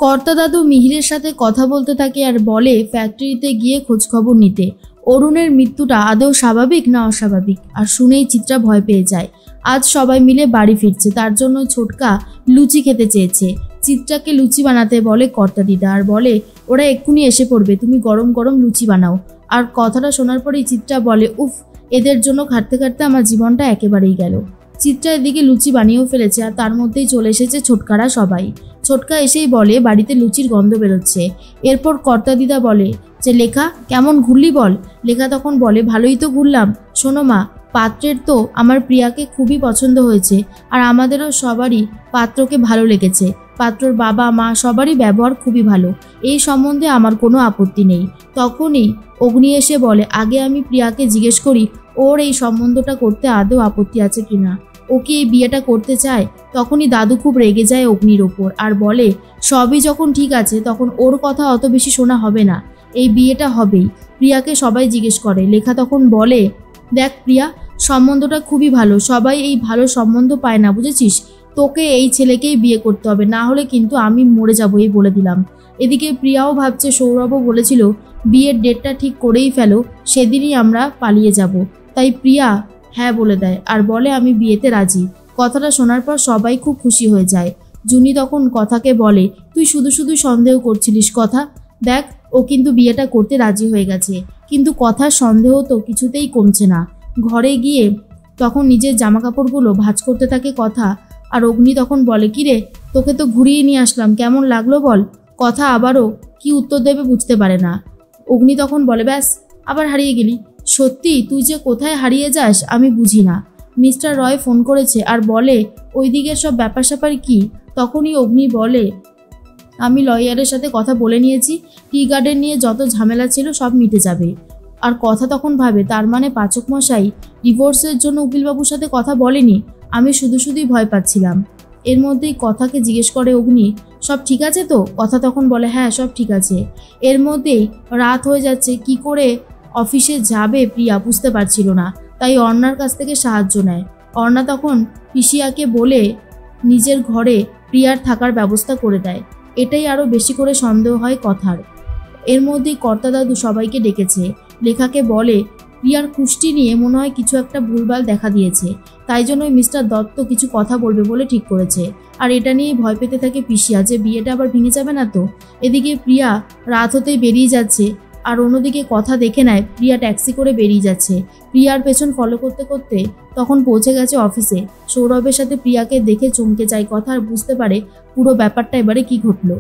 কর্তা দাদু মিহিরের সাথে কথা বলতে থাকে আর বলে ফ্যাক্টরিতে গিয়ে খোঁজখবর নিতে। অরুণের মৃত্যুটা আদৌ স্বাভাবিক না অস্বাভাবিক, আর শুনেই চিত্রা ভয় পেয়ে যায়। আজ সবাই মিলে বাড়ি ফিরছে, তার জন্য ছোটকা লুচি খেতে চেয়েছে। চিত্রাকে লুচি বানাতে বলে কর্তা দিদা আর বলে ওরা এক্ষুনি এসে পড়বে, তুমি গরম গরম লুচি বানাও। আর কথাটা শোনার পরেই চিত্রা বলে উফ, এদের জন্য খাটতে খাটতে আমার জীবনটা একেবারেই গেল। চিত্রা এদিকে লুচি বানিয়েও ফেলেছে আর তার মধ্যেই চলে এসেছে ছোটকারা সবাই। ছোটকা এসেই বলে বাড়িতে লুচির গন্ধ বেরোচ্ছে। এরপর কর্তা দিদা বলে যে লেখা কেমন ঘুরলি বল। লেখা তখন বলে ভালোই তো ঘুরলাম, শোনো মা, পাত্রের তো আমার প্রিয়াকে খুবই পছন্দ হয়েছে আর আমাদেরও সবারই পাত্রকে ভালো লেগেছে। পাত্রর বাবা মা সবারই ব্যবহার খুবই ভালো, এই সম্বন্ধে আমার কোনো আপত্তি নেই। তখনই অগ্নি এসে বলে আগে আমি প্রিয়াকে জিজ্ঞেস করি ওর এই সম্বন্ধটা করতে আদৌ আপত্তি আছে কিনা, ও কি এই বিয়েটা করতে চায়। তখনই দাদু খুব রেগে যায় অগ্নির ওপর আর বলে সবই যখন ঠিক আছে তখন ওর কথা অত বেশি শোনা হবে না, এই বিয়েটা হবেই। প্রিয়াকে সবাই জিজ্ঞেস করে। লেখা তখন বলে দেখ প্রিয়া, সম্বন্ধটা খুবই ভালো, সবাই এই ভালো সম্বন্ধ পায় না বুঝেছিস, তোকে এই ছেলেকেই বিয়ে করতে হবে, না হলে কিন্তু আমি মরে যাবো, এই বলে দিলাম। এদিকে প্রিয়াও ভাবছে সৌরভও বলেছিল বিয়ের ডেটটা ঠিক করেই ফেলো, সেদিনই আমরা পালিয়ে যাব। তাই প্রিয়া হ্যাঁ বলে দেয় আর বলে আমি বিয়েতে রাজি। কথাটা শোনার পর সবাই খুব খুশি হয়ে যায়। জুনি তখন কথাকে বলে তুই শুধু শুধু সন্দেহ করছিলিস কথা, দেখ ও কিন্তু বিয়েটা করতে রাজি হয়ে গেছে। কিন্তু কথার সন্দেহ তো কিছুতেই কমছে না। ঘরে গিয়ে তখন নিজের জামা কাপড়গুলো ভাঁজ করতে থাকে কথা। আর অগ্নি তখন বলে কিরে, তোকে তো ঘুরিয়ে নিয়ে আসলাম, কেমন লাগলো বল। কথা আবারও কি উত্তর দেবে বুঝতে পারে না। অগ্নি তখন বলে ব্যাস, আবার হারিয়ে গেলি। সত্যি তুই যে কোথায় হারিয়ে যাস আমি বুঝি না। মিস্টার রয় ফোন করেছে আর বলে ওই দিকের সব ব্যাপার স্যাপার কি। তখনই অগ্নি বলে আমি লয়ারের সাথে কথা বলে নিয়েছি, টি গার্ডেন নিয়ে যত ঝামেলা ছিল সব মিটে যাবে। আর কথা তখন ভাবে তার মানে পাচক মশাই ডিভোর্সের জন্য উকিলবাবুর সাথে কথা বলেনি, আমি শুধুই ভয় পাচ্ছিলাম। এর মধ্যেই কথাকে জিজ্ঞেস করে অগ্নি সব ঠিক আছে তো। কথা তখন বলে হ্যাঁ সব ঠিক আছে। এর মধ্যেই রাত হয়ে যাচ্ছে, কি করে অফিসে যাবে প্রিয়া বুঝতে পারছিল না, তাই অর্ণার কাছ থেকে সাহায্য নেয়। অর্ণা তখন পিসিয়াকে বলে নিজের ঘরে প্রিয়ার থাকার ব্যবস্থা করে দেয়। এটাই আরও বেশি করে সন্দেহ হয় কথার। এর মধ্যেই কর্তা দাদু সবাইকে ডেকেছে। লেখাকে বলে প্রিয়ার কুষ্টি নিয়ে মনে হয় কিছু একটা ভুলভাল দেখা দিয়েছে, তাই জন্যই মিস্টার দত্ত কিছু কথা বলবে বলে ঠিক করেছে। আর এটা নিয়েই ভয় পেতে থাকে পিসিয়া যে বিয়েটা আবার ভেঙে যাবে না তো। এদিকে প্রিয়া রাত হতেই বেরিয়ে যাচ্ছে আর অন্যদিকে কথা দেখে নেয় প্রিয়া ট্যাক্সি করে বেরিয়ে যাচ্ছে। প্রিয়ার পেছন ফলো করতে করতে তখন পৌঁছে গেছে অফিসে। সৌরভের সাথে প্রিয়াকে দেখে চমকে যায় কথা আর বুঝতে পারে পুরো ব্যাপারটা এবারে কি ঘটলো।